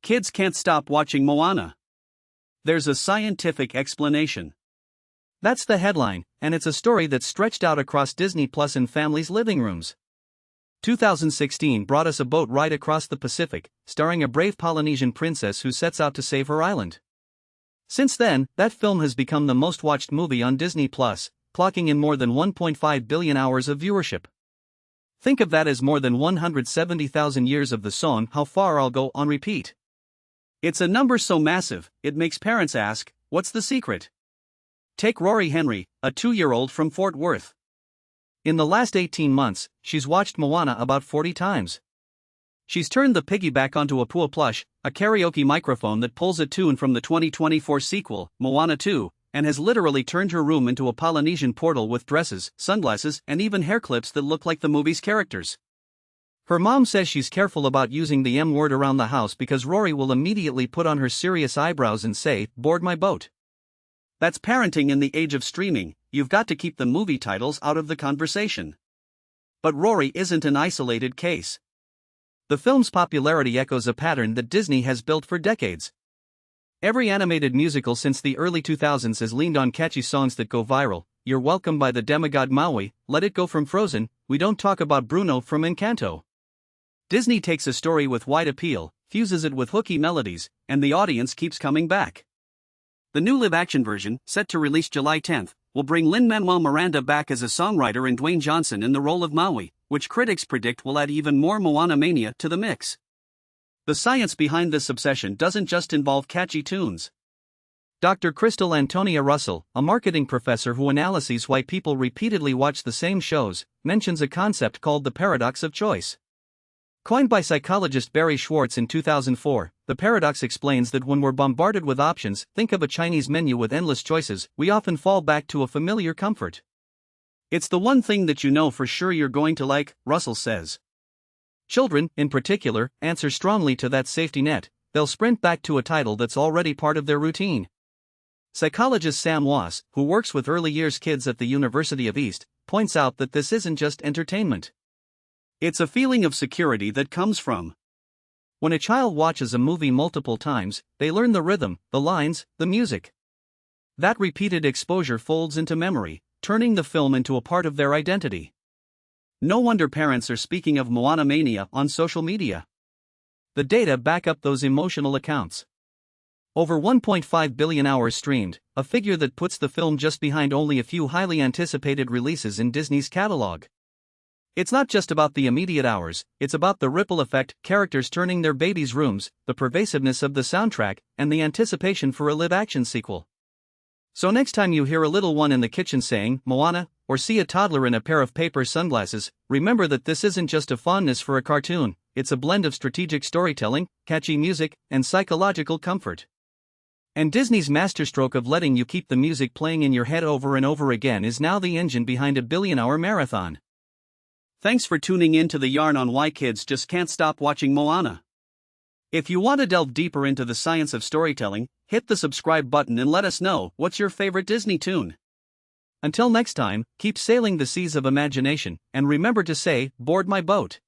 kids can't stop watching Moana? There's a scientific explanation. That's the headline, and it's a story that's stretched out across Disney Plus and families' living rooms. 2016 brought us a boat ride across the Pacific, starring a brave Polynesian princess who sets out to save her island. Since then, that film has become the most watched movie on Disney Plus, clocking in more than 1.5 billion hours of viewership. Think of that as more than 170,000 years of the song "How Far I'll Go" on repeat. It's a number so massive, it makes parents ask, what's the secret? Take Rory Henry, a 2-year-old from Fort Worth. In the last 18 months, she's watched Moana about 40 times. She's turned the piggyback onto a pool plush, a karaoke microphone that pulls a tune from the 2024 sequel, Moana 2, and has literally turned her room into a Polynesian portal with dresses, sunglasses, and even hair clips that look like the movie's characters. Her mom says she's careful about using the M word around the house because Rory will immediately put on her serious eyebrows and say, "Board my boat." That's parenting in the age of streaming. You've got to keep the movie titles out of the conversation. But Rory isn't an isolated case. The film's popularity echoes a pattern that Disney has built for decades. Every animated musical since the early 2000s has leaned on catchy songs that go viral. You're Welcome by the demigod Maui, Let It Go from Frozen, We Don't Talk About Bruno from Encanto. Disney takes a story with wide appeal, fuses it with hooky melodies, and the audience keeps coming back. The new live-action version, set to release July 10th, will bring Lin-Manuel Miranda back as a songwriter and Dwayne Johnson in the role of Maui, which critics predict will add even more Moana mania to the mix. The science behind this obsession doesn't just involve catchy tunes. Dr. Crystal Antonia Russell, a marketing professor who analyses why people repeatedly watch the same shows, mentions a concept called the paradox of choice. Coined by psychologist Barry Schwartz in 2004, the paradox explains that when we're bombarded with options, think of a Chinese menu with endless choices, we often fall back to a familiar comfort. It's the one thing that you know for sure you're going to like, Russell says. Children, in particular, answer strongly to that safety net. They'll sprint back to a title that's already part of their routine. Psychologist Sam Wass, who works with early years kids at the University of East, points out that this isn't just entertainment. It's a feeling of security that comes from. When a child watches a movie multiple times, they learn the rhythm, the lines, the music. That repeated exposure folds into memory, turning the film into a part of their identity. No wonder parents are speaking of Moana mania on social media. The data back up those emotional accounts. Over 1.5 billion hours streamed, a figure that puts the film just behind only a few highly anticipated releases in Disney's catalog. It's not just about the immediate hours, it's about the ripple effect, characters turning their babies' rooms, the pervasiveness of the soundtrack, and the anticipation for a live-action sequel. So next time you hear a little one in the kitchen saying, "Moana," or see a toddler in a pair of paper sunglasses, remember that this isn't just a fondness for a cartoon, it's a blend of strategic storytelling, catchy music, and psychological comfort. And Disney's masterstroke of letting you keep the music playing in your head over and over again is now the engine behind a billion-hour marathon. Thanks for tuning in to the yarn on why kids just can't stop watching Moana. If you want to delve deeper into the science of storytelling, hit the subscribe button and let us know what's your favorite Disney tune. Until next time, keep sailing the seas of imagination, and remember to say, "Board my boat."